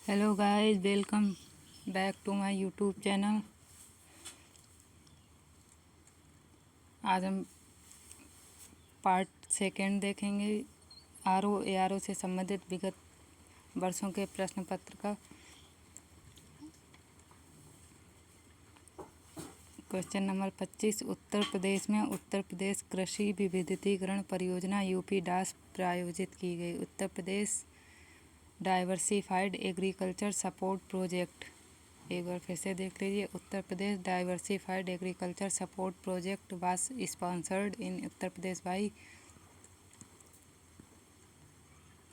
Hello guys, welcome back to my YouTube channel. आज हम part second देखेंगे RO से संबंधित विगत वर्षों के प्रश्न पत्र का। Question number 25। उत्तर प्रदेश में उत्तर प्रदेश कृषि विविधीकरण परियोजना यूपी डास प्रायोजित की गई। Uttar Pradesh diversified agriculture support project. एक बार फिर से देख लीजिए। Uttar Pradesh diversified agriculture support project was sponsored in Uttar Pradesh by.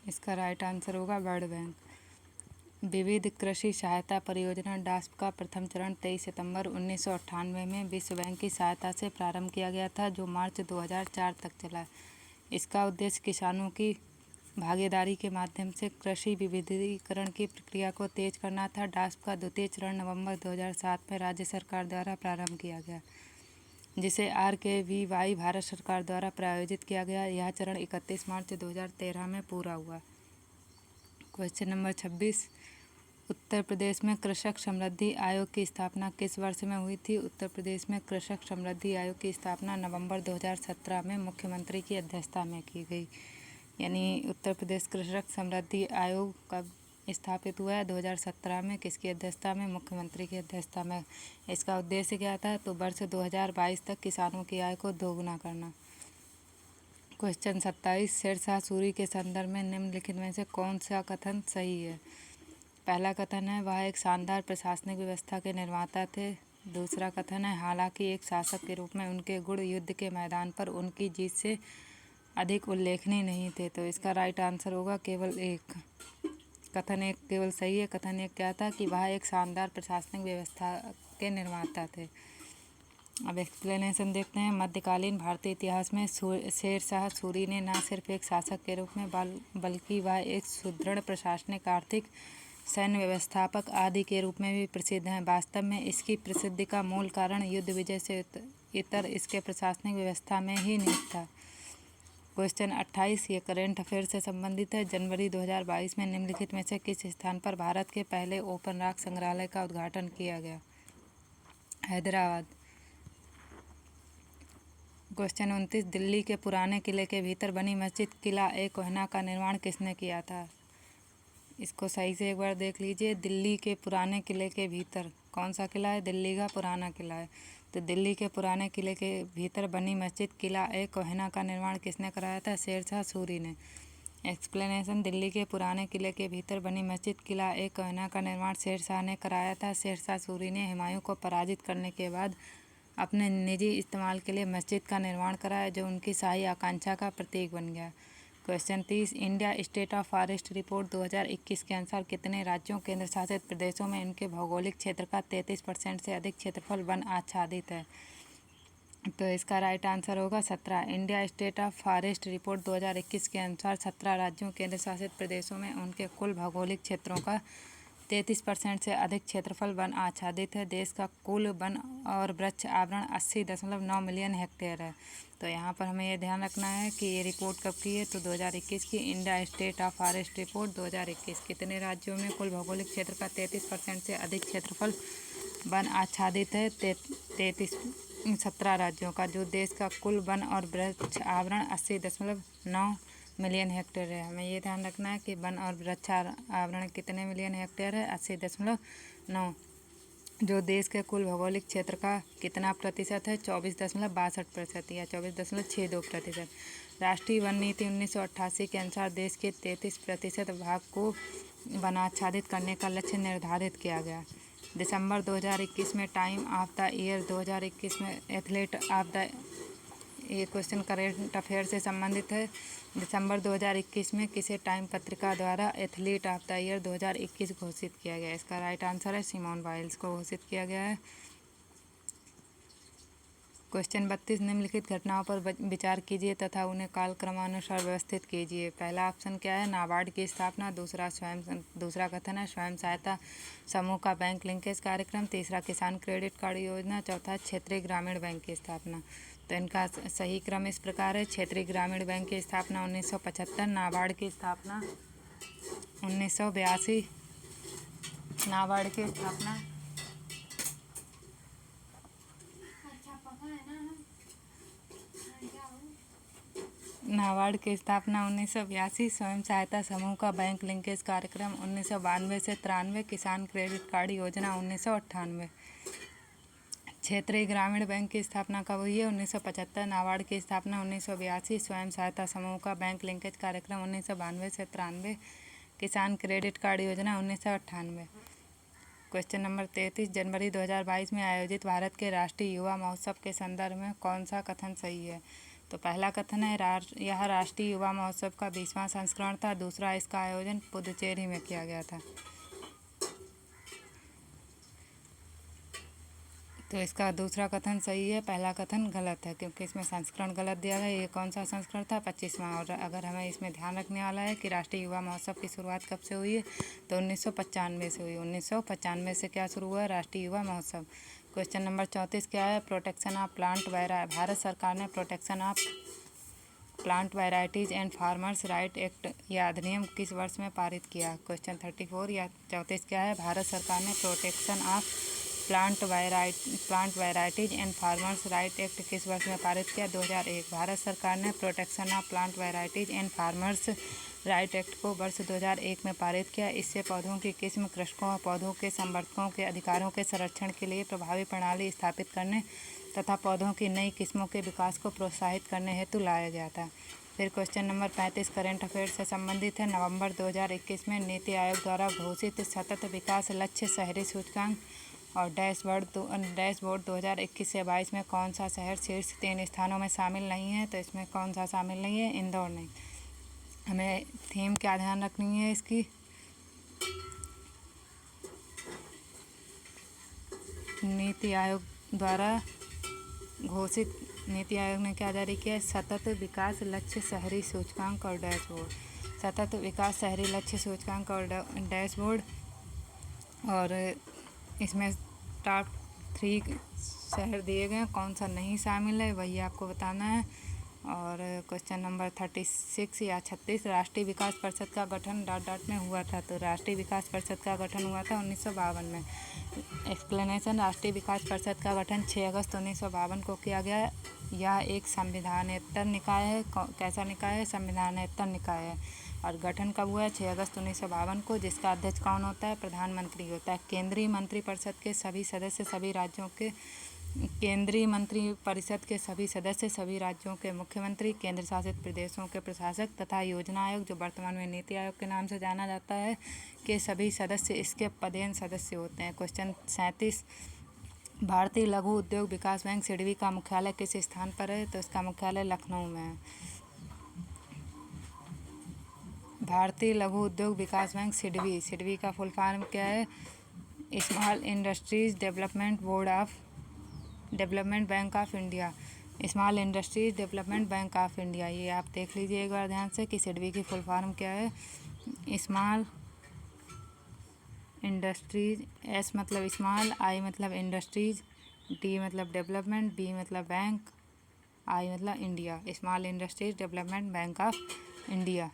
इसका राइट आंसर होगा वर्ल्ड बैंक। विविध कृषि सहायता परियोजना डास्प का प्रथम चरण 23 सितंबर 1998 में विश्व बैंक की सहायता से प्रारंभ किया गया था, जो मार्च 2004 तक चला। इसका उद्देश्य किसानों की भागीदारी के माध्यम से कृषि विविधीकरण की प्रक्रिया को तेज करना था। डास्प का द्वितीय चरण नवंबर 2007 में राज्य सरकार द्वारा प्रारंभ किया गया, जिसे RKVY भारत सरकार द्वारा प्रायोजित किया गया। यह चरण 31 मार्च 2013 में पूरा हुआ। Question number 26। उत्तर प्रदेश में कृषक समृद्धि आयोग की स्थापना किस वर्ष में हुई थी? उत्तर प्रदेश में कृषक समृद्धि आयोग की स्थापना नवंबर 2017 में मुख्यमंत्री की अध्यक्षता में की गई। यानी उत्तर प्रदेश कृषक समृद्धि आयोग कब स्थापित हुआ है? 2017 में। किसकी अध्यक्षता में? मुख्यमंत्री की अध्यक्षता में। इसका उद्देश्य क्या था? तो वर्ष 2022 तक किसानों की आय को दोगुना करना। क्वेश्चन 27। शेरशाह सूरी के संदर्भ में निम्नलिखित में से कौन सा कथन सही है? पहला कथन है, वह एक शानदार प्रशासनिक व्यवस्था के निर्माता थे। दूसरा कथन है, हालांकि एक शासक के रूप में उनके गुण युद्ध के मैदान पर उनकी जीत से अधिक उल्लेखनीय नहीं थे। तो इसका राइट आंसर होगा केवल एक। कथन एक केवल सही है। कथन एक क्या था? कि वह एक शानदार प्रशासनिक व्यवस्था के निर्माता थे। अब एक्सप्लेनेशन देखते हैं। मध्यकालीन भारतीय इतिहास में शेरशाह सूरी ने न सिर्फ एक शासक के रूप में बल्कि वह एक सुदृढ़ प्रशासनिक, आर्थिक, सैन्य व्यवस्थापक आदि के रूप में भी प्रसिद्ध हैं। वास्तव में इसकी प्रसिद्धि का मूल कारण युद्ध विजय से इतर इसके प्रशासनिक व्यवस्था में ही निहित था। क्वेश्चन 28। ये करेंट अफेयर से संबंधित है। जनवरी 2022 में निम्नलिखित में से किस स्थान पर भारत के पहले ओपन रॉक संग्रहालय का उद्घाटन किया गया? हैदराबाद। क्वेश्चन 29। दिल्ली के पुराने किले के भीतर बनी मस्जिद किला ए कोहिनूर का निर्माण किसने किया था? इसको सही से एक बार देख लीजिए। दिल्ली के पुराने किले के भीतर कौन सा किला है? दिल्ली का पुराना किला है। तो दिल्ली के पुराने किले के भीतर बनी मस्जिद किला ए कोहिनूर का निर्माण किसने कराया था? शेरशाह सूरी ने। एक्सप्लेनेशन। दिल्ली के पुराने किले के भीतर बनी मस्जिद किला ए कोहिनूर का निर्माण शेरशाह ने कराया था। शेरशाह सूरी ने हुमायूं को पराजित करने के बाद अपने निजी इस्तेमाल के लिए मस्जिद का निर्माण कराया, जो उनकी शाही आकांक्षा का प्रतीक बन गया। Question 30। India state of forest report 2021 के अनुसार कितने राज्यों, केंद्र शासित प्रदेशों में इनके भौगोलिक क्षेत्र का 33% से अधिक क्षेत्रफल वन आच्छादित है? तो इसका राइट आंसर होगा 17। India state of forest report 2021 के अनुसार 17 राज्यों, केंद्र शासित प्रदेशों में उनके कुल भौगोलिक क्षेत्रों का 33% से अधिक क्षेत्रफल वन आच्छादित है। देश का कुल वन और वृक्ष आवरण 80.9 मिलियन हेक्टेयर है। तो यहाँ पर हमें ये ध्यान रखना है कि ये रिपोर्ट कब की है? तो 2021 की India state of forest report 2021। कितने राज्यों में कुल भौगोलिक क्षेत्र का 33% से अधिक क्षेत्रफल वन आच्छादित है? 17 राज्यों का, जो देश का कुल वन और वृक्ष आवरण 80.9 मिलियन हेक्टेयर है। हमें ये ध्यान रखना है कि वन और वृक्ष आवरण कितने मिलियन हेक्टेयर है? 80.9। जो देश के कुल भौगोलिक क्षेत्र का कितना प्रतिशत है? 24.62% या 24.62%। राष्ट्रीय वन नीति 1988 के अनुसार देश के 33% भाग को वनाच्छादित करने का लक्ष्य निर्धारित किया गया। दिसंबर 2021 में टाइम ऑफ द ईयर 2021 में एथलीट ऑफ द, ये क्वेश्चन करेंट अफेयर से संबंधित है। दिसंबर 2021 में किसे टाइम पत्रिका द्वारा एथलीट ऑफ द ईयर 2021 घोषित किया गया? इसका राइट आंसर है सिमोन बाइल्स को घोषित किया गया है। क्वेश्चन 32। निम्नलिखित घटनाओं पर विचार कीजिए तथा उन्हें कालक्रमानुसार व्यवस्थित कीजिए। पहला ऑप्शन क्या है? नाबार्ड की स्थापना। दूसरा कथन है स्वयं सहायता समूह का बैंक लिंकेज कार्यक्रम। तीसरा किसान क्रेडिट कार्ड योजना। चौथा क्षेत्रीय ग्रामीण बैंक की स्थापना। तो इनका सही क्रम इस प्रकार है। क्षेत्रीय ग्रामीण बैंक की स्थापना 1975, नाबार्ड की स्थापना 1982, नाबार्ड की स्थापना नाबार्ड की स्थापना 1982। स्वयं सहायता समूह का बैंक लिंकेज कार्यक्रम 1992 से 93। किसान क्रेडिट कार्ड योजना 1998। क्षेत्रीय ग्रामीण बैंक की स्थापना कब हुई है? 1975। नाबार्ड की स्थापना 1982। स्वयं सहायता समूह का बैंक लिंकेज कार्यक्रम 1992 से 93। किसान क्रेडिट कार्ड योजना 1998। Question number 33। जनवरी 2022 में आयोजित भारत के राष्ट्रीय युवा महोत्सव के संदर्भ में कौन सा कथन सही है? तो पहला कथन है यह राष्ट्रीय युवा महोत्सव का 20वां संस्करण था। दूसरा, इसका आयोजन पुदुचेरी में किया गया था। तो इसका दूसरा कथन सही है, पहला कथन गलत है क्योंकि इसमें संस्करण गलत दिया गया है। ये कौन सा संस्करण था? 25वां। और अगर हमें इसमें ध्यान रखने वाला है कि राष्ट्रीय युवा महोत्सव की शुरुआत कब से हुई है, तो 1995 से हुई। 1995 से क्या शुरू हुआ? राष्ट्रीय युवा महोत्सव। क्वेश्चन नंबर 34 क्या है? प्रोटेक्शन ऑफ प्लांट भारत सरकार ने protection of plant varieties and farmers right act यह अधिनियम किस वर्ष में पारित किया? क्वेश्चन 34 या 34 क्या है? भारत सरकार ने protection of plant varieties and farmers right act किस वर्ष में पारित किया? 2001। भारत सरकार ने protection of plant varieties and farmers right act को वर्ष 2001 में पारित किया। इससे पौधों की किस्म, कृषकों और पौधों के संवर्धकों के अधिकारों के संरक्षण के लिए प्रभावी प्रणाली स्थापित करने तथा पौधों की नई किस्मों के विकास को प्रोत्साहित करने हेतु लाया गया था। फिर क्वेश्चन नंबर 35 करंट अफेयर से संबंधित है। नवंबर 2021 में नीति आयोग द्वारा घोषित सतत विकास लक्ष्य शहरी सूचकांक और डैशबोर्ड 2021 से 22 में कौन सा शहर शीर्ष 3 स्थानों में शामिल नहीं है? तो इसमें कौन सा शामिल नहीं है? इंदौर नहीं। हमें थीम क्या ध्यान रखनी है इसकी? नीति आयोग द्वारा घोषित, नीति आयोग ने क्या जारी किया है? सतत विकास लक्ष्य शहरी सूचकांक और डैशबोर्ड। सतत विकास शहरी लक्ष्य सूचकांक और डैशबोर्ड। और इसमें टॉप 3 शहर दिए गए हैं, कौन सा नहीं शामिल है वही आपको बताना है। और क्वेश्चन नंबर 36 या 36, राष्ट्रीय विकास परिषद का गठन ... में हुआ था। तो राष्ट्रीय विकास परिषद का गठन हुआ था 1952 में। एक्सप्लेनेशन, राष्ट्रीय विकास परिषद का गठन 6 अगस्त 1952 को किया गया। यह एक संविधानेतर निकाय है। कैसा निकाय है? संविधानेतर निकाय है। और गठन कब हुआ है? 6 अगस्त 1952 को। जिसका अध्यक्ष कौन होता है? प्रधानमंत्री होता है। केंद्रीय मंत्रिपरिषद के सभी सदस्य सभी राज्यों के केंद्रीय मंत्रिपरिषद के सभी सदस्य सभी राज्यों के मुख्यमंत्री, केंद्र शासित प्रदेशों के प्रशासक तथा योजना आयोग, जो वर्तमान में नीति आयोग के नाम से जाना जाता है, के सभी सदस्य इसके पदेन सदस्य होते हैं। क्वेश्चन 37, भारतीय लघु उद्योग विकास बैंक सिडबी का मुख्यालय किस स्थान पर है? तो इसका मुख्यालय लखनऊ में है। भारतीय लघु उद्योग विकास बैंक सिडबी का फुल फॉर्म क्या है? Small industries development bank of India. Small industries development bank of India. ये आप देख लीजिए एक बार ध्यान से कि सिडबी की फुल फॉर्म क्या है। स्मॉल इंडस्ट्रीज, एस मतलब स्मॉल, आई मतलब इंडस्ट्रीज, डी मतलब डेवलपमेंट, बी मतलब बैंक, आई मतलब India. Small industries development bank of India.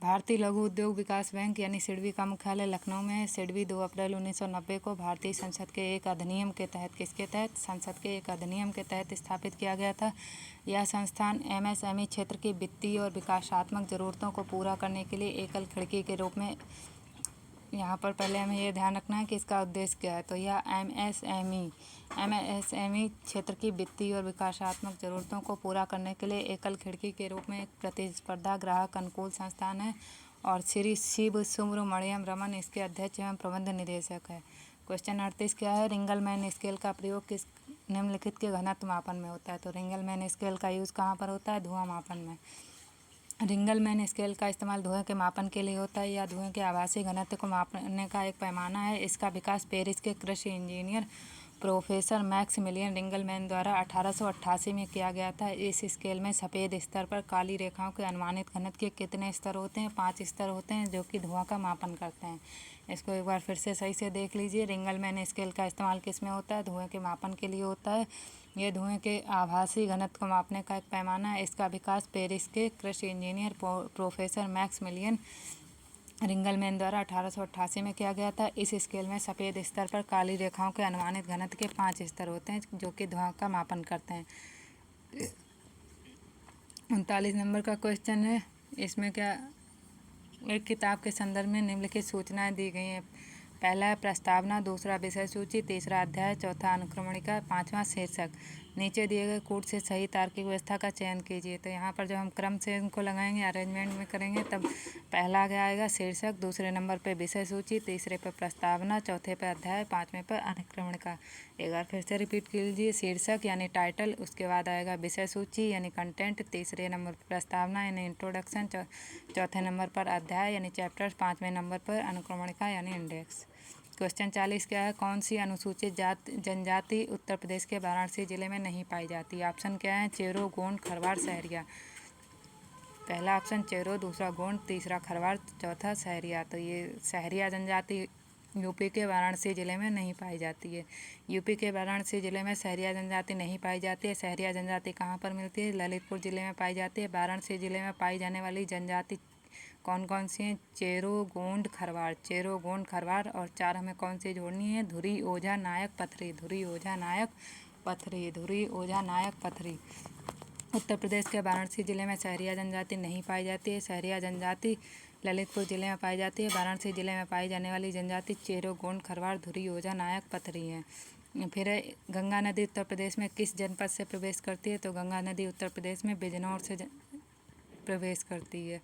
भारतीय लघु उद्योग विकास बैंक यानी सिडबी का मुख्यालय लखनऊ में है। सिडबी 2 अप्रैल 1990 को भारतीय संसद के एक अधिनियम के तहत, किसके तहत? संसद के एक अधिनियम के तहत स्थापित किया गया था। यह संस्थान एमएसएमई क्षेत्र की वित्तीय और विकासात्मक ज़रूरतों को पूरा करने के लिए एकल खिड़की के रूप में, यहाँ पर पहले हमें ये ध्यान रखना है कि इसका उद्देश्य क्या है। तो यह एमएसएमई क्षेत्र की वित्तीय और विकासात्मक ज़रूरतों को पूरा करने के लिए एकल खिड़की के रूप में एक प्रतिस्पर्धा ग्राहक अनुकूल संस्थान है। और श्री शिव सुब्रमण्यम रमन इसके अध्यक्ष एवं प्रबंध निदेशक है। क्वेश्चन 38 क्या है? रिंगलमैन स्केल का प्रयोग किस निम्नलिखित के घनत्व मापन में होता है? तो रिंगलमैन स्केल का यूज़ कहाँ पर होता है? धुआं मापन में। रिंगलमैन स्केल का इस्तेमाल धुएं के मापन के लिए होता है। या धुएं के आभासी घनत्व को मापने का एक पैमाना है। इसका विकास पेरिस के कृषि इंजीनियर प्रोफेसर मैक्सिमिलियन रिंगलमैन द्वारा 1888 में किया गया था। इस स्केल में सफ़ेद स्तर पर काली रेखाओं के अनुमानित घनत्व के कितने स्तर होते हैं? 5 स्तर होते हैं, जो कि धुआं का मापन करते हैं। इसको एक बार फिर से सही से देख लीजिए। रिंगलमैन स्केल का इस्तेमाल किस में होता है? धुएं के मापन के लिए होता है। ये धुएं के आभासी घनत्व को मापने का एक पैमाना है। इसका विकास पेरिस के कृषि इंजीनियर प्रोफेसर मैक्सिमिलियन रिंगलमैन द्वारा 1888 में किया गया था। इस स्केल में सफ़ेद स्तर पर काली रेखाओं के अनुमानित घनत्व के 5 स्तर होते हैं, जो कि धुआं का मापन करते हैं। 39 नंबर का क्वेश्चन है। इसमें क्या एक किताब के संदर्भ में निम्नलिखित सूचनाएं दी गई हैं। पहला है प्रस्तावना, दूसरा विषय सूची, तीसरा अध्याय, चौथा अनुक्रमणिका, पांचवा शीर्षक। नीचे दिए गए कूट से सही तार्किक व्यवस्था का चयन कीजिए। तो यहाँ पर जब हम क्रम से इनको लगाएंगे, अरेंजमेंट में करेंगे, तब पहला क्या आएगा? शीर्षक, दूसरे नंबर पे विषय सूची, तीसरे पे प्रस्तावना, चौथे पे अध्याय, पाँचवें पर अनुक्रमणिका। एक बार फिर से रिपीट कीजिए। शीर्षक यानी टाइटल, उसके बाद आएगा विषय सूची यानी कंटेंट, तीसरे नंबर पर प्रस्तावना यानी इंट्रोडक्शन, चौथे नंबर पर अध्याय यानी चैप्टर्स, पाँचवें नंबर पर अनुक्रमणिका यानी इंडेक्स। क्वेश्चन 40 क्या है? कौन सी अनुसूचित जनजाति उत्तर प्रदेश के वाराणसी जिले में नहीं पाई जाती? ऑप्शन क्या है? चेरो, गोंड, खरवार, सहरिया। पहला ऑप्शन चेरो, दूसरा गोंड, तीसरा खरवार, चौथा सहरिया। तो ये सहरिया जनजाति यूपी के वाराणसी जिले में नहीं पाई जाती है। यूपी के वाराणसी जिले में सहरिया जनजाति नहीं पाई जाती है। सहरिया जनजाति कहाँ पर मिलती है? ललितपुर जिले में पाई जाती है। वाराणसी जिले में पाई जाने वाली जनजाति कौन कौन सी हैं? चेरो, गोंड, खरवार। चेरो, गोंड, खरवार। और चार हमें कौन सी जोड़नी है? धुरी, ओझा, नायक, पथरी। धुरी, ओझा, नायक, पथरी। धुरी, ओझा, नायक, पथरी। उत्तर प्रदेश के वाराणसी जिले में सहरिया जनजाति नहीं पाई जाती है। सहरिया जनजाति ललितपुर जिले में पाई जाती है। वाराणसी जिले में पाई जाने वाली जनजाति चेरो, गोंड, खरवार, धुरी, ओझा, नायक, पथरी है। फिर गंगा नदी उत्तर प्रदेश में किस जनपद से प्रवेश करती है? तो गंगा नदी उत्तर प्रदेश में बिजनौर से प्रवेश करती है।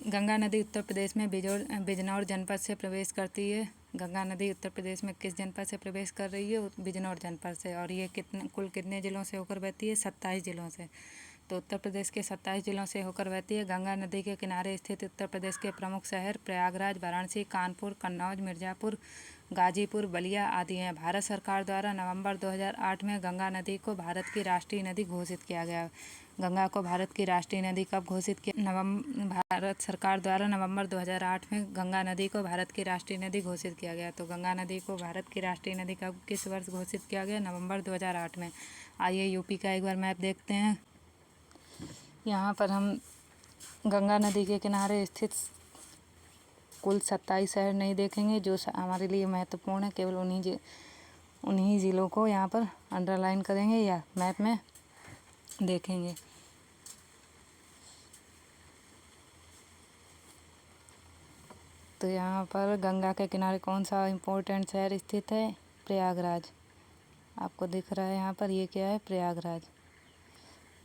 गंगा नदी उत्तर प्रदेश में बिजनौर जनपद से प्रवेश करती है। गंगा नदी उत्तर प्रदेश में किस जनपद से प्रवेश कर रही है? बिजनौर जनपद से। और ये कुल कितने ज़िलों से होकर बहती है? 27 ज़िलों से। तो उत्तर प्रदेश के 27 ज़िलों से होकर बहती है। गंगा नदी के किनारे स्थित उत्तर प्रदेश के प्रमुख शहर प्रयागराज, वाराणसी, कानपुर, कन्नौज, मिर्ज़ापुर, गाजीपुर, बलिया आदि हैं। भारत सरकार द्वारा नवंबर 2008 में गंगा नदी को भारत की राष्ट्रीय नदी घोषित किया गया। गंगा को भारत की राष्ट्रीय नदी कब घोषित किया? भारत सरकार द्वारा नवंबर 2008 में गंगा नदी को भारत की राष्ट्रीय नदी घोषित किया गया। तो गंगा नदी को भारत की राष्ट्रीय नदी कब, किस वर्ष घोषित किया गया? नवंबर 2008 में। आइए यूपी का एक बार मैप देखते हैं। यहाँ पर हम गंगा नदी के किनारे स्थित कुल 27 शहर नहीं देखेंगे जो हमारे लिए महत्वपूर्ण है। केवल उन्हीं ज़िलों को यहाँ पर अंडरलाइन करेंगे या मैप में देखेंगे। तो यहाँ पर गंगा के किनारे कौन सा इम्पोर्टेंट शहर स्थित है? प्रयागराज। आपको दिख रहा है यहाँ पर, ये क्या है? प्रयागराज।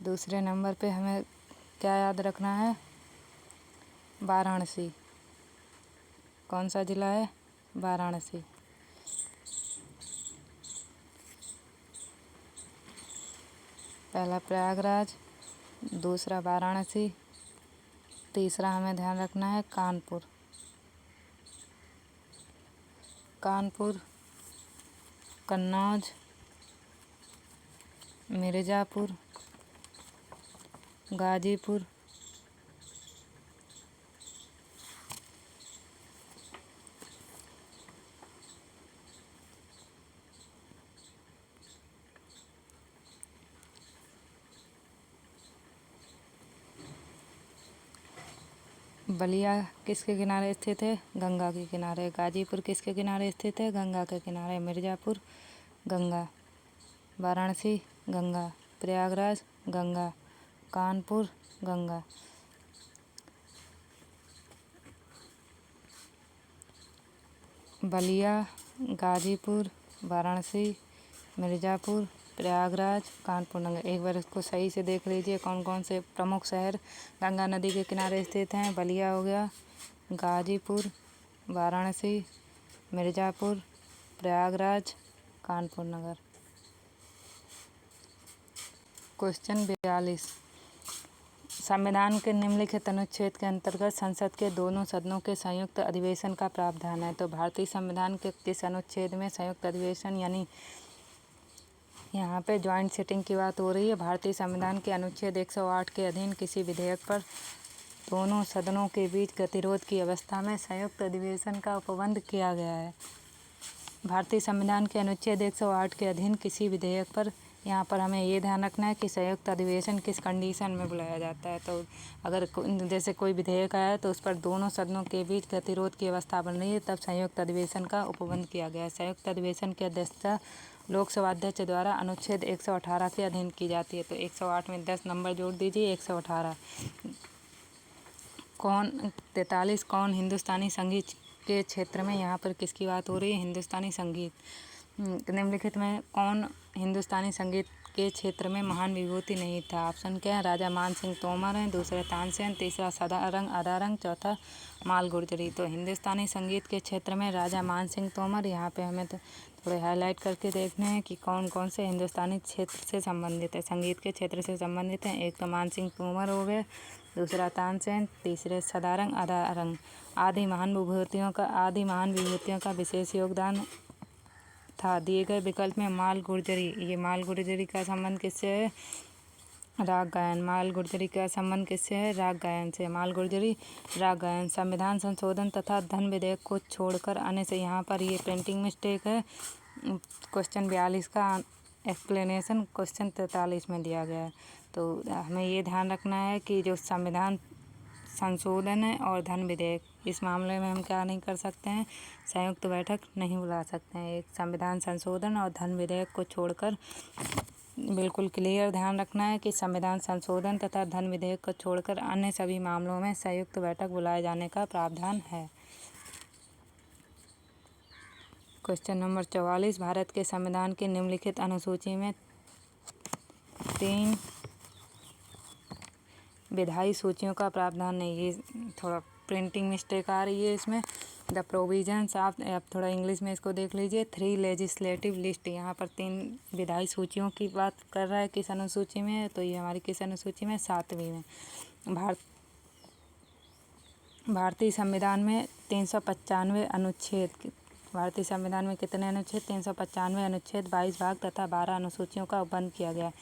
दूसरे नंबर पे हमें क्या याद रखना है? वाराणसी। कौन सा ज़िला है? वाराणसी। पहला प्रयागराज, दूसरा वाराणसी, तीसरा हमें ध्यान रखना है कानपुर। कानपुर, कन्नौज, मिर्ज़ापुर, गाजीपुर, बलिया किसके किनारे स्थित है? गंगा के किनारे। गाजीपुर किसके किनारे स्थित है? गंगा के किनारे। मिर्ज़ापुर गंगा, वाराणसी गंगा, प्रयागराज गंगा, कानपुर गंगा। बलिया, गाजीपुर, वाराणसी, मिर्ज़ापुर, प्रयागराज, कानपुर गंगा। एक बार इसको सही से देख लीजिए कौन कौन से प्रमुख शहर गंगा नदी के किनारे स्थित हैं। बलिया हो गया, गाजीपुर, वाराणसी, मिर्ज़ापुर, प्रयागराज, कानपुर नगर। क्वेश्चन 42 संविधान के निम्नलिखित अनुच्छेद के अंतर्गत संसद के दोनों सदनों के संयुक्त अधिवेशन का प्रावधान है। तो भारतीय संविधान के किस अनुच्छेद में संयुक्त अधिवेशन यानी यहाँ पे ज्वाइंट सिटिंग की बात हो रही है। भारतीय संविधान के अनुच्छेद 108 के अधीन किसी विधेयक पर दोनों सदनों के बीच गतिरोध की अवस्था में संयुक्त अधिवेशन का उपबंध किया गया है। भारतीय संविधान के अनुच्छेद 108 के अधीन किसी विधेयक पर, यहाँ पर हमें ये ध्यान रखना है कि संयुक्त अधिवेशन किस कंडीशन में बुलाया जाता है। तो अगर जैसे कोई विधेयक आया है तो उस पर दोनों सदनों के बीच गतिरोध की अवस्था बन रही है, तब संयुक्त अधिवेशन का उपबंध किया गया है। संयुक्त अधिवेशन की अध्यक्षता लोकसभा अध्यक्ष द्वारा अनुच्छेद 118 के अधीन की जाती है। तो 108 में 10 नंबर जोड़ दीजिए। 118 कौन हिंदुस्तानी संगीत के क्षेत्र में, यहाँ पर किसकी बात हो रही है? हिंदुस्तानी संगीत। निम्नलिखित में कौन हिंदुस्तानी संगीत के क्षेत्र में महान विभूति नहीं था? ऑप्शन क्या है? राजा मान सिंह तोमर हैं, दूसरा तानसेन, तीसरा सदारंग अदारंग, चौथा माल गुर्जरी। तो हिंदुस्तानी संगीत के क्षेत्र में राजा मान सिंह तोमर, यहाँ पे हमें तो थोड़े हाईलाइट करके देखने हैं कि कौन कौन से हिंदुस्तानी क्षेत्र से संबंधित है, संगीत के क्षेत्र से संबंधित हैं। एक तो मान सिंह तोमर हो गए, दूसरा तानसेन, तीसरे सदारंग अदारंग। आदि महान विभूतियों का विशेष योगदान था। दिए गए विकल्प में माल गुर्जरी, ये माल गुर्जरी का संबंध किससे है? राग गायन। माल गुर्जरी का संबंध किससे है? राग गायन से। माल गुर्जरी राग गायन। संविधान संशोधन तथा धन विधेयक को छोड़कर अन्य से, यहाँ पर ये प्रिंटिंग मिस्टेक है। क्वेश्चन 42 का एक्सप्लेनेशन क्वेश्चन 43 में दिया गया है। तो हमें ये ध्यान रखना है कि जो संविधान संशोधन है और धन विधेयक, इस मामले में हम क्या नहीं कर सकते हैं? संयुक्त बैठक नहीं बुला सकते हैं। एक संविधान संशोधन और धन विधेयक को छोड़कर बिल्कुल क्लियर ध्यान रखना है कि संविधान संशोधन तथा धन विधेयक को छोड़कर अन्य सभी मामलों में संयुक्त बैठक बुलाए जाने का प्रावधान है। क्वेश्चन नंबर 44, भारत के संविधान की निम्नलिखित अनुसूची में 3 विधायी सूचियों का प्रावधान नहीं। ये थोड़ा प्रिंटिंग मिस्टेक आ रही है इसमें। द प्रोविजंस ऑफ, आप थोड़ा इंग्लिश में इसको देख लीजिए। 3 लेजिस्लेटिव लिस्ट, यहाँ पर 3 विधायी सूचियों की बात कर रहा है। किस अनुसूची में है? तो ये हमारी किस अनुसूची में? 7वीं में। भारतीय संविधान में 395 अनुच्छेद, भारतीय संविधान में कितने अनुच्छेद? 395 अनुच्छेद, 22 भाग तथा 12 अनुसूचियों का उपबंध किया गया।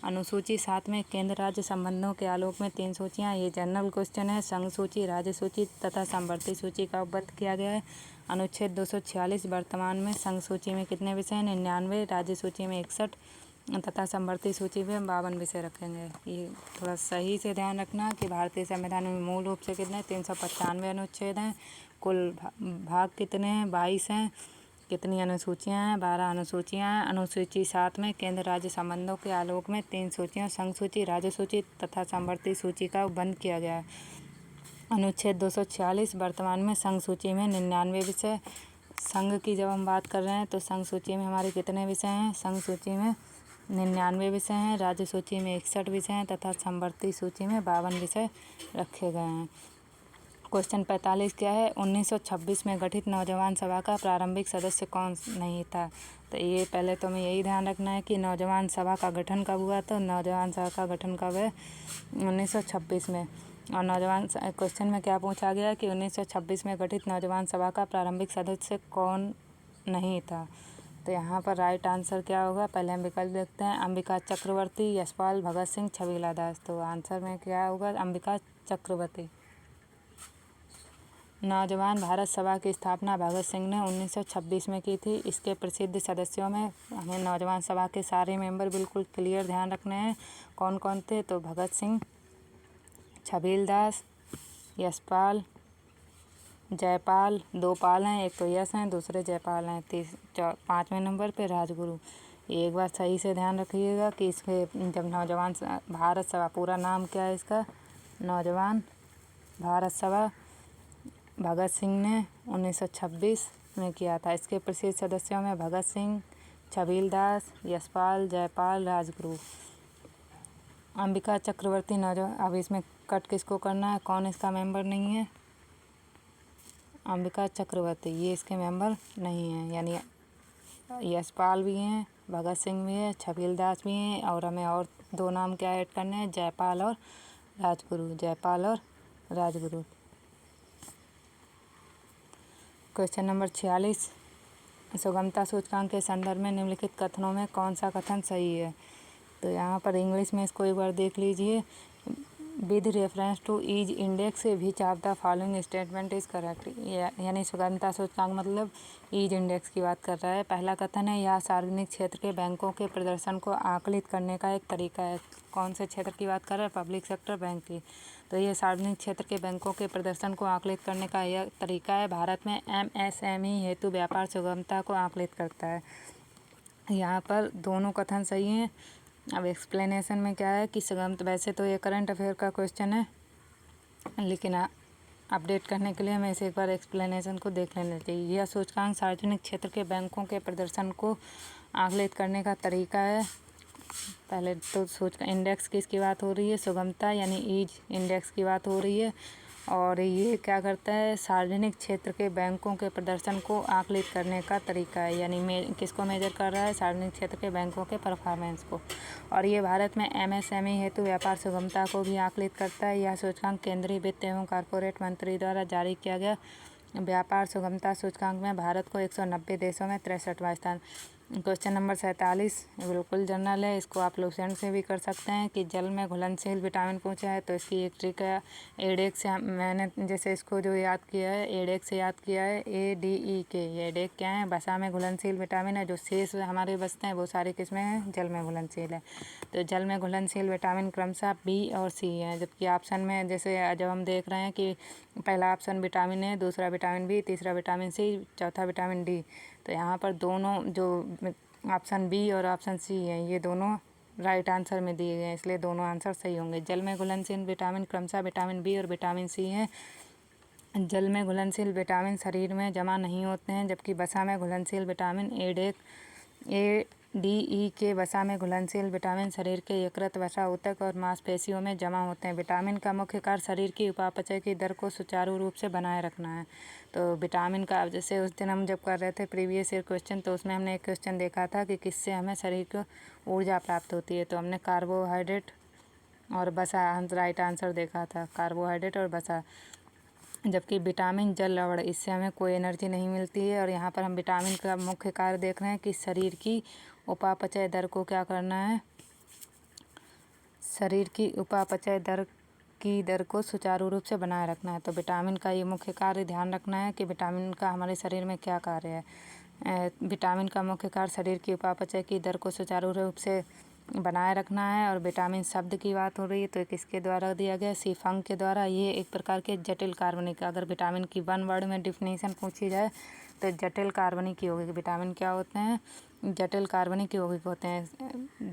अनुसूची 7 में केंद्र राज्य संबंधों के आलोक में 3 सूचियाँ, ये जनरल क्वेश्चन है। संघ सूची, राज्य सूची तथा समवर्ती सूची का उपबंध किया गया है। अनुच्छेद 246, वर्तमान में संघ सूची में कितने विषय हैं? 99, राज्य सूची में 61 तथा समवर्ती सूची में 52 विषय रखेंगे। ये थोड़ा सही से ध्यान रखना कि भारतीय संविधान में मूल रूप से कितने 395 अनुच्छेद हैं, कुल भाग कितने हैं? 22 हैं। कितनी अनुसूचियाँ हैं? 12 अनुसूचियाँ हैं। अनुसूची 7 में केंद्र राज्य संबंधों के आलोक में 3 सूचियाँ, संघ सूची, राज्य सूची तथा समवर्ती सूची का उपबंध किया गया है। अनुच्छेद 246, वर्तमान में संघ सूची में 99 विषय। संघ की जब हम बात कर रहे हैं तो संघ सूची में हमारे कितने विषय हैं? संघ सूची में 99 विषय हैं, राज्य सूची में 61 विषय हैं तथा समवर्ती सूची में 52 विषय रखे गए हैं। क्वेश्चन 45 क्या है? 1926 में गठित नौजवान सभा का प्रारंभिक सदस्य कौन नहीं था? तो ये पहले तो हमें यही ध्यान रखना है कि नौजवान सभा का गठन कब हुआ था। नौजवान सभा का गठन कब है? 1926 में। और नौजवान क्वेश्चन में क्या पूछा गया कि 1926 में गठित नौजवान सभा का प्रारंभिक सदस्य कौन नहीं था? तो यहाँ पर राइट आंसर क्या होगा? पहले हम विकल्प देखते हैं। अंबिका चक्रवर्ती, यशपाल, भगत सिंह, छबीला दास। तो आंसर में क्या होगा? अंबिका चक्रवर्ती। नौजवान भारत सभा की स्थापना भगत सिंह ने 1926 में की थी। इसके प्रसिद्ध सदस्यों में हमें नौजवान सभा के सारे मेंबर बिल्कुल क्लियर ध्यान रखने हैं कौन कौन थे। तो भगत सिंह, छबील दास, यशपाल, जयपाल, 2 पाल हैं, एक तो यश हैं, दूसरे जयपाल हैं। 5वें नंबर पे राजगुरु। एक बार सही से ध्यान रखिएगा कि इसके जब नौजवान भारत सभा, पूरा नाम क्या है इसका? नौजवान भारत सभा, भगत सिंह ने 1926 में किया था। इसके प्रसिद्ध सदस्यों में भगत सिंह, छबील दास, यशपाल, जयपाल, राजगुरु। अंबिका चक्रवर्ती नौजवान, अब इसमें कट किसको करना है? कौन इसका मेंबर नहीं है? अंबिका चक्रवर्ती, ये इसके मेंबर नहीं हैं। यानी यशपाल भी हैं, भगत सिंह भी है, छबील दास भी हैं, और हमें और 2 नाम क्या ऐड करने हैं? जयपाल और राजगुरु, जयपाल और राजगुरु। क्वेश्चन नंबर 46, सुगमता सूचकांक के संदर्भ में निम्नलिखित कथनों में कौन सा कथन सही है। तो यहाँ पर इंग्लिश में इसको एक बार देख लीजिए। With reference to ease index which of the following statement is correct. यानी सुगमता सूचकांक मतलब ईज इंडेक्स की बात कर रहा है। पहला कथन है, यह सार्वजनिक क्षेत्र के बैंकों के प्रदर्शन को आकलित करने का एक तरीका है। कौन से क्षेत्र की बात कर रहा है? पब्लिक सेक्टर बैंक की। तो ये सार्वजनिक क्षेत्र के बैंकों के प्रदर्शन को आकलित करने का यह तरीका है। भारत में MSME हेतु व्यापार सुगमता को आकलित करता है। यहाँ पर दोनों कथन सही हैं। अब एक्सप्लेनेशन में क्या है कि सुगमता, वैसे तो ये करंट अफेयर का क्वेश्चन है, लेकिन अपडेट करने के लिए हमें इसे एक बार एक्सप्लेनेशन को देख लेना चाहिए। यह सूचकांक सार्वजनिक क्षेत्र के बैंकों के प्रदर्शन को आकलित करने का तरीका है। पहले तो सूचकांक इंडेक्स किसकी बात हो रही है? सुगमता यानी ईज इंडेक्स की बात हो रही है। और ये क्या करता है? सार्वजनिक क्षेत्र के बैंकों के प्रदर्शन को आकलित करने का तरीका है। यानी किसको मेजर कर रहा है? सार्वजनिक क्षेत्र के बैंकों के परफॉर्मेंस को। और ये भारत में MSME हेतु व्यापार सुगमता को भी आकलित करता है। यह सूचकांक केंद्रीय वित्त एवं कॉरपोरेट मंत्री द्वारा जारी किया गया व्यापार सुगमता सूचकांक में भारत को 190 देशों में 63वां स्थान। क्वेश्चन नंबर 47 बिल्कुल जनरल है, इसको आप लोग सेंड से भी कर सकते हैं कि जल में घुलनशील विटामिन पूछा है तो इसकी एक ट्रिक है। एडेक से मैंने जैसे इसको जो याद किया है, एडेक से याद किया है, ADEK। ये एडेक क्या है? वसा में घुलनशील विटामिन है। जो शेष हमारे बचते हैं वो सारे किसमें हैं? जल में घुलनशील है। तो जल में घुलनशील विटामिन क्रमशः B और C है। जबकि ऑप्शन में जैसे जब हम देख रहे हैं कि पहला ऑप्शन विटामिन A, दूसरा विटामिन B, तीसरा विटामिन C, चौथा विटामिन D। तो यहाँ पर दोनों जो ऑप्शन B और ऑप्शन C हैं ये दोनों राइट आंसर में दिए गए हैं, इसलिए दोनों आंसर सही होंगे। जल में घुलनशील विटामिन क्रमशः विटामिन B और विटामिन C हैं। जल में घुलनशील विटामिन शरीर में जमा नहीं होते हैं, जबकि वसा में घुलनशील विटामिन ADE के वसा में घुलनशील विटामिन शरीर के यकृत, वसा, ऊतक और मांसपेशियों में जमा होते हैं। विटामिन का मुख्य कार्य शरीर की उपापचय की दर को सुचारू रूप से बनाए रखना है। तो विटामिन का, जैसे उस दिन हम जब कर रहे थे प्रीवियस ईयर क्वेश्चन, तो उसमें हमने एक क्वेश्चन देखा था कि किससे हमें शरीर को ऊर्जा प्राप्त होती है। तो हमने कार्बोहाइड्रेट और वसा राइट आंसर देखा था, कार्बोहाइड्रेट और वसा। जबकि विटामिन जल लवण, इससे हमें कोई एनर्जी नहीं मिलती है। और यहाँ पर हम विटामिन का मुख्य कार्य देख रहे हैं कि शरीर की उपापचय दर को क्या करना है? शरीर की उपापचय दर को सुचारू रूप से बनाए रखना है। तो विटामिन का ये मुख्य कार्य ध्यान रखना है कि विटामिन का हमारे शरीर में क्या कार्य है। विटामिन का मुख्य कार्य शरीर की उपापचय की दर को सुचारू रूप से बनाए रखना है। और विटामिन शब्द की बात हो रही है तो किसके द्वारा दिया गया? सीफंग के द्वारा। ये एक प्रकार के जटिल कार्बनिक, अगर विटामिन की वन वर्ड में डिफिनीशन पूछी जाए तो जटिल कार्बनिक यौगिक विटामिन क्या होते हैं? जटिल कार्बनिक यौगिक होते हैं।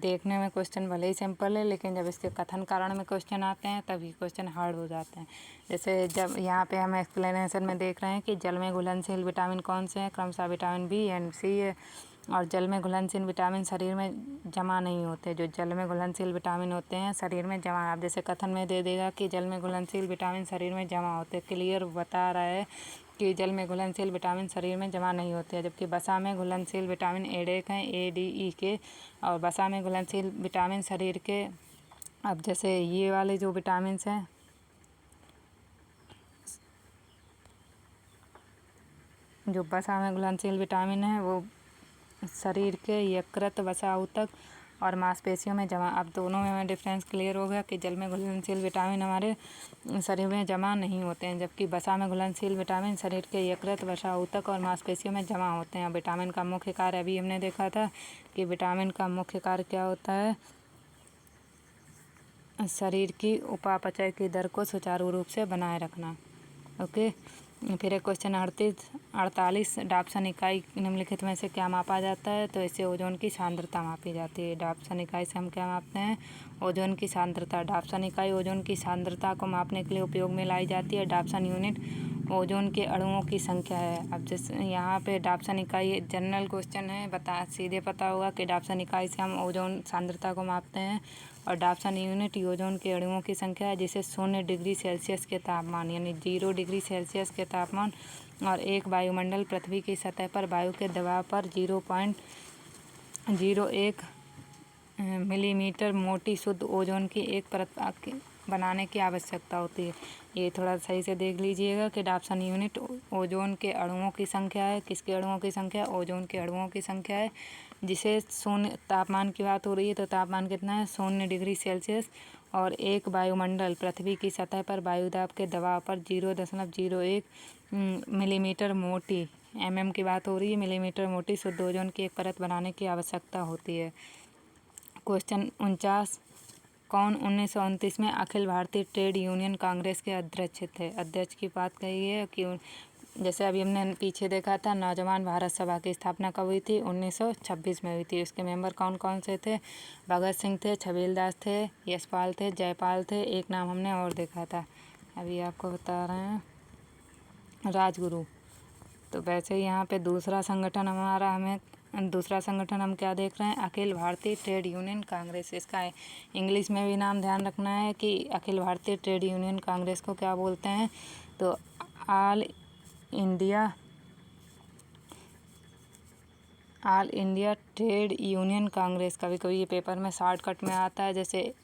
देखने में क्वेश्चन भले ही सिंपल है, लेकिन जब इसके कथन कारण में क्वेश्चन आते हैं तभी क्वेश्चन हार्ड हो जाते हैं। जैसे जब यहाँ पे हम एक्सप्लेनेशन में देख रहे हैं कि जल में घुलनशील विटामिन कौन से हैं? क्रमशः विटामिन B एंड C है। और जल में घुलनशील विटामिन शरीर में जमा नहीं होते। जो जल में घुलनशील विटामिन होते हैं शरीर में जमा, आप जैसे कथन में दे देगा कि जल में घुलनशील विटामिन शरीर में जमा होते हैं, क्लियर बता रहा है कि जल में घुलनशील विटामिन शरीर में जमा नहीं होते हैं। जबकि वसा में घुलनशील विटामिन एडेक हैं, ADE और वसा में घुलनशील विटामिन शरीर के, अब जैसे ये वाले जो विटामिन हैं, जो वसा में घुलनशील विटामिन है वो शरीर के यकृत, वसा, ऊतक और मांसपेशियों में जमा। अब दोनों में डिफरेंस क्लियर हो गया कि जल में घुलनशील विटामिन हमारे शरीर में जमा नहीं होते हैं, जबकि वसा में घुलनशील विटामिन शरीर के यकृत, वसा, ऊतक और मांसपेशियों में जमा होते हैं। विटामिन का मुख्य कार्य अभी हमने देखा था कि विटामिन का मुख्य कार्य क्या होता है? शरीर की उपापचय की दर को सुचारू रूप से बनाए रखना। ओके, फिर एक क्वेश्चन 48 डाप्सन इकाई निम्नलिखित में से क्या मापा जाता है? तो इससे ओजोन की सांद्रता मापी जाती है। डाप्सन इकाई से हम क्या मापते हैं? ओजोन की सांद्रता। डाप्सन इकाई ओजोन की सांद्रता को मापने के लिए उपयोग में लाई जाती है। डाप्सन यूनिट ओजोन के अणुओं की संख्या है। अब जैसे यहाँ पे डाप्सन इकाई जनरल क्वेश्चन है, सीधे पता होगा कि डाप्सन इकाई से हम ओजोन सांद्रता को मापते हैं। और डाप्सन यूनिट ओजोन के अणुओं की संख्या है, जिसे 0 डिग्री सेल्सियस के तापमान यानी 0 डिग्री सेल्सियस के तापमान और एक वायुमंडल पृथ्वी की सतह पर वायु के दबाव पर 0.01 मिलीमीटर मोटी शुद्ध ओजोन की एक परत बनाने की आवश्यकता होती है। ये थोड़ा सही से देख लीजिएगा कि डाप्सन यूनिट ओजोन के अणुओं की संख्या है। किसके अणुओं की संख्या? ओजोन के अणुओं की संख्या है। जिसे शून्य तापमान की बात हो रही है तो तापमान कितना है? 0 डिग्री सेल्सियस। और एक वायुमंडल पृथ्वी की सतह पर वायुदाब के दबाव पर 0.01 मिलीमीटर मोटी की बात हो रही है, मिलीमीटर मोटी शुद्ध ओजोन की एक परत बनाने की आवश्यकता होती है। क्वेश्चन 49, कौन 1929 में अखिल भारतीय ट्रेड यूनियन कांग्रेस के अध्यक्ष थे? अध्यक्ष की बात कही है कि जैसे अभी हमने पीछे देखा था, नौजवान भारत सभा की स्थापना कब हुई थी? 1926 में हुई थी। उसके मेंबर कौन कौन से थे? भगत सिंह थे, छबीलदास थे, यशपाल थे, जयपाल थे। एक नाम हमने और देखा था, अभी आपको बता रहे हैं, राजगुरु। तो वैसे यहाँ पे दूसरा संगठन हम क्या देख रहे हैं? Akhil Bharatiya trade union Congress. इसका इंग्लिश में भी नाम ध्यान रखना है कि अखिल भारतीय ट्रेड यूनियन कांग्रेस को क्या बोलते हैं? तो all India trade union Congress. कभी कभी ये पेपर में शॉर्टकट में आता है, जैसे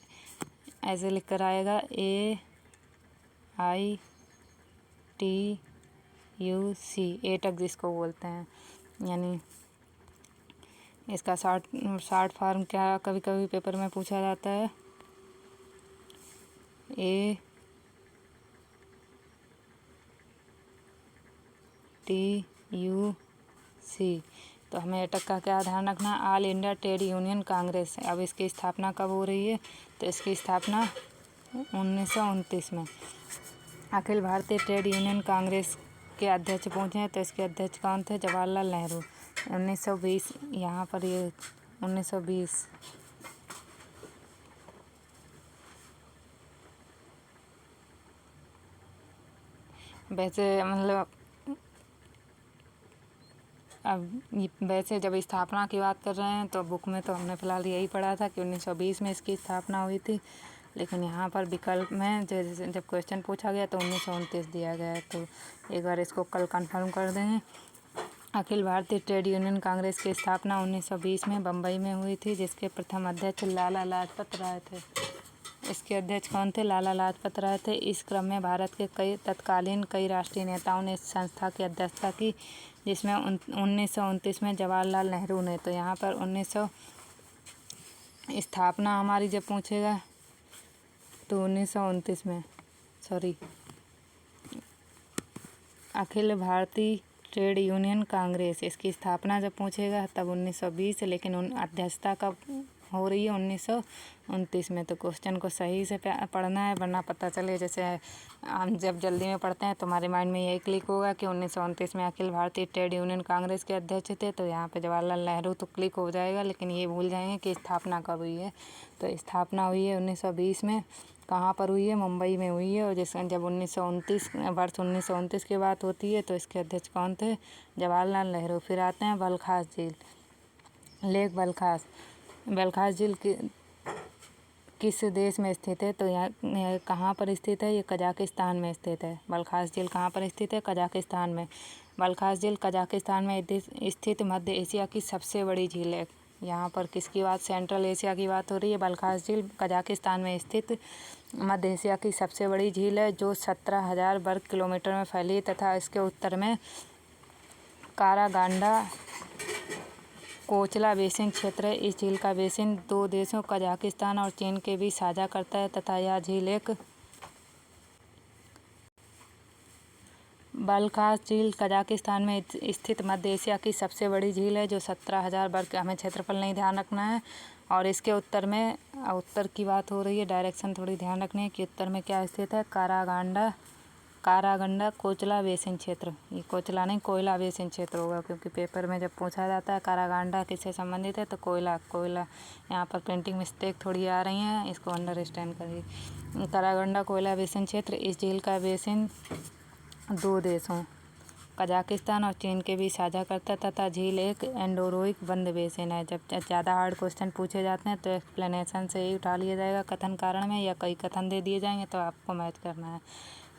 ऐसे लिख कर आएगा AITUC, एटक जिसको बोलते हैं। यानी इसका शॉर्ट फॉर्म क्या कभी कभी पेपर में पूछा जाता है? ATUC। तो हमें एटक का क्या ध्यान रखना है? All India trade union Congress. अब इसकी स्थापना कब हो रही है? तो इसकी स्थापना 1929 में। अखिल भारतीय ट्रेड यूनियन कांग्रेस के अध्यक्ष पूछे हैं तो इसके अध्यक्ष कौन थे? जवाहरलाल नेहरू। 1920, यहाँ पर ये 1920। वैसे मतलब वैसे जब स्थापना की बात कर रहे हैं तो बुक में तो हमने फ़िलहाल यही पढ़ा था कि 1920 में इसकी स्थापना हुई थी, लेकिन यहाँ पर विकल्प में जब क्वेश्चन पूछा गया तो 1929 दिया गया है। तो एक बार इसको कल कंफर्म कर देंगे। अखिल भारतीय ट्रेड यूनियन कांग्रेस की स्थापना 1920 में बम्बई में हुई थी, जिसके प्रथम अध्यक्ष लाला लाजपत राय थे। इसके अध्यक्ष कौन थे? लाला लाजपत राय थे। इस क्रम में भारत के तत्कालीन कई राष्ट्रीय नेताओं ने इस संस्था की अध्यक्षता की, जिसमें 1929 में जवाहरलाल नेहरू ने। तो यहाँ पर 1900 स्थापना हमारी जब पूछेगा तो 1929 में, अखिल भारतीय ट्रेड यूनियन कांग्रेस, इसकी स्थापना जब पूछेगा तब 1920, लेकिन अध्यक्षता कब हो रही है? 1929 में। तो क्वेश्चन को सही से पढ़ना है, वरना पता चले जैसे हम जब जल्दी में पढ़ते हैं तो हमारे माइंड में यही क्लिक होगा कि 1929 में अखिल भारतीय ट्रेड यूनियन कांग्रेस के अध्यक्ष थे, तो यहाँ पे जवाहरलाल नेहरू तो क्लिक हो जाएगा, लेकिन ये भूल जाएंगे कि स्थापना कब हुई है। तो स्थापना हुई है 1920 में। कहाँ पर हुई है? मुंबई में हुई है। और जब 1929 की बात होती है तो इसके अध्यक्ष कौन थे? जवाहरलाल नेहरू। फिर आते हैं बलखास झील, लेक बलखास झील किस देश में स्थित है? तो यहाँ कहाँ पर स्थित है? ये कजाकिस्तान में स्थित है। बलखास झील कहाँ पर स्थित है? कजाकिस्तान में। बलखास झील कजाकिस्तान में स्थित मध्य एशिया की सबसे बड़ी झील है। यहाँ पर किसकी बात? सेंट्रल एशिया की बात हो रही है। बलखास झील कजाकिस्तान में स्थित मध्य एशिया की सबसे बड़ी झील है, जो 17,000 वर्ग किलोमीटर में फैली है तथा इसके उत्तर में कारागांडा कोचला बेसिन क्षेत्र है। इस झील का बेसिन दो देशों कजाकिस्तान और चीन के बीच साझा करता है तथा यह झील बलखास झील कजाकिस्तान में स्थित मध्य एशिया की सबसे बड़ी झील है, जो 17,000 वर्ग, हमें क्षेत्रफल नहीं ध्यान रखना है। और इसके उत्तर में, उत्तर की बात हो रही है, डायरेक्शन थोड़ी ध्यान रखनी है कि उत्तर में क्या स्थित है? कारागंडा कोचला बेसिन क्षेत्र। ये कोचला नहीं, कोयला बेसिन क्षेत्र होगा, क्योंकि पेपर में जब पूछा जाता है कारागांडा किससे संबंधित है तो कोयला। यहाँ पर प्रिंटिंग मिस्टेक थोड़ी आ रही हैं, इसको अंडरस्टैंड करिए। कारागंडा कोयला बेसिन क्षेत्र, इस झील का बेसिन दो देशों कजाकिस्तान और चीन के बीच साझा करता है तथा झील एक एंडोरोइक बंद बेसिन है। जब ज़्यादा हार्ड क्वेश्चन पूछे जाते हैं तो एक्सप्लेनेशन से ही उठा लिया जाएगा, कथन कारण में, या कई कथन दे दिए जाएंगे तो आपको मैच करना है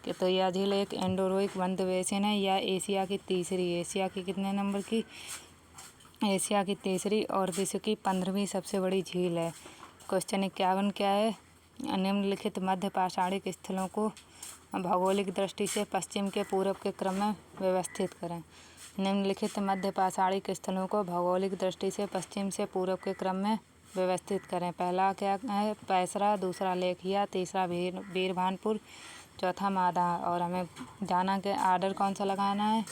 कि तो यह झील एक एंडोरोइक बंद बेसिन है। यह एशिया की कितने नंबर की? एशिया की तीसरी और विश्व की 15वीं सबसे बड़ी झील है। क्वेश्चन 51 क्या है? निम्नलिखित मध्य पाषाणिक स्थलों को भौगोलिक दृष्टि से पश्चिम के पूर्व के क्रम में व्यवस्थित करें। निम्नलिखित मध्य पाषाणिक स्थलों को भौगोलिक दृष्टि से पश्चिम से पूर्व के क्रम में व्यवस्थित करें। पहला क्या है? पैसरा, दूसरा लेखिया, तीसरा वीरभानपुर, चौथा मादा। और हमें जाना के आर्डर कौन सा लगाना है?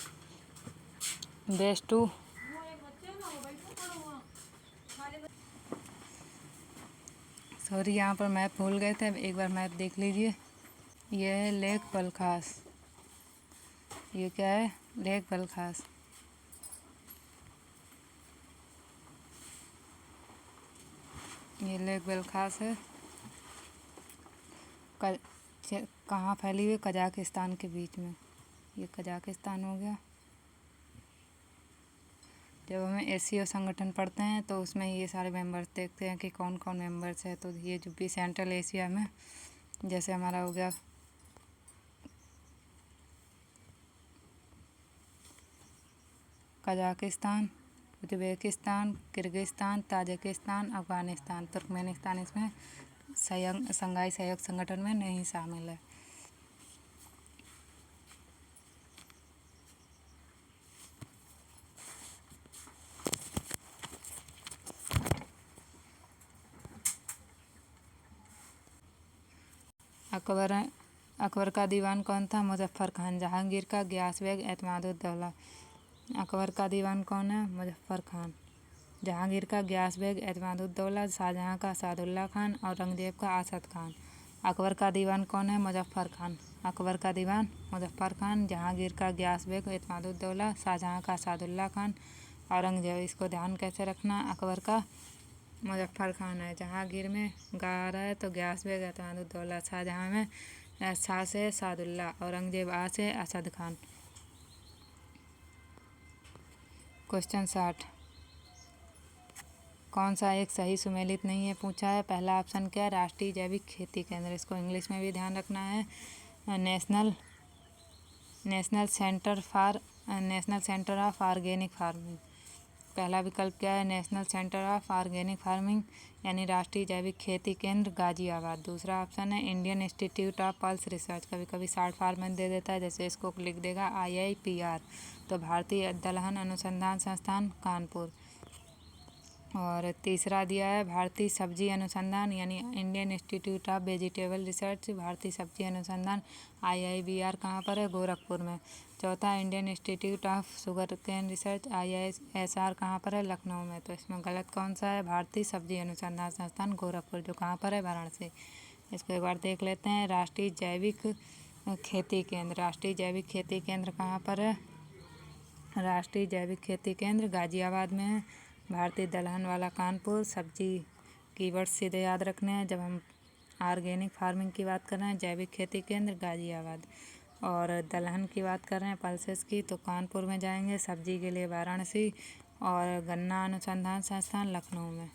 बेस्ट टू सॉरी, यहाँ पर मैप भूल गए थे, एक बार मैप देख लीजिए। यह है लेक बलखास। ये क्या है? लेक बलखास। ये लेक बलखास है। कहाँ फैली हुई? कजाकिस्तान के बीच में। ये कजाकिस्तान हो गया। जब हमें एशिया संगठन पढ़ते हैं तो उसमें ये सारे मेंबर्स देखते हैं कि कौन कौन मेंबर्स है। तो ये जो भी सेंट्रल एशिया में, जैसे हमारा हो गया Kazakhstan, Uzbekistan, Kyrgyzstan, Tajikistan, Afghanistan, Turkmenistan इसमें संघाई सहयोग संगठन में नहीं शामिल है। अकबर का दीवान कौन था? मुजफ्फर खान। जहांगीर का गियास बेग, एतमादुद्दौला। अकबर का दीवान कौन है? मुजफ्फर खान। जहांगीर का गियास बेग, एतमादुद्दौला। शाहजहां का सादुल्ला खान, औरंगजेब का असद खान। अकबर का दीवान कौन है? मुजफ्फर खान। अकबर का दीवान मुजफ्फर खान। जहांगीर का गियास बेग, एतमादुद्दौला। शाहजहां का सादुल्ला खान, औरंगजेब। इसको ध्यान कैसे रखना? अकबर का मुजफ्फर खान है। जहांगीर में गा रहा है तो गियास बेग, एतमादुद्दौला। शाहजहां में शाह से सादुल्ला, औरंगजेब आ से असद खान। क्वेश्चन 60। कौन सा एक सही सुमेलित नहीं है पूछा है। पहला ऑप्शन क्या है? राष्ट्रीय जैविक खेती केंद्र। इसको इंग्लिश में भी ध्यान रखना है। National centre of organic farming. पहला विकल्प क्या है? National centre of organic farming यानी राष्ट्रीय जैविक खेती केंद्र, गाजियाबाद। दूसरा ऑप्शन है Indian Institute of pulse research. कभी कभी शॉर्ट फॉर्म में दे देता है, जैसे इसको लिख देगा IIPR, तो भारतीय दलहन अनुसंधान संस्थान, कानपुर। और तीसरा दिया है भारतीय सब्जी अनुसंधान यानी Indian Institute of vegetable research, भारतीय सब्जी अनुसंधान, IIBR कहाँ पर है? गोरखपुर में। चौथा Indian Institute of Sugarcane Research, IISR कहाँ पर है? लखनऊ में। तो इसमें गलत कौन सा है? भारतीय सब्जी अनुसंधान संस्थान, गोरखपुर, जो कहाँ पर है? वाराणसी। इसको एक बार देख लेते हैं। राष्ट्रीय जैविक खेती केंद्र। राष्ट्रीय जैविक खेती केंद्र कहाँ पर है? राष्ट्रीय जैविक खेती केंद्र गाजियाबाद में है। भारतीय दलहन वाला कानपुर। सब्जी कीवर्ड सीधे याद रखने हैं जब हम ऑर्गेनिक फार्मिंग की बात कर रहे हैं। जैविक खेती केंद्र गाजियाबाद। और दलहन की बात कर रहे हैं पल्सेस की, तो कानपुर में जाएंगे। सब्जी के लिए वाराणसी। और गन्ना अनुसंधान संस्थान लखनऊ में।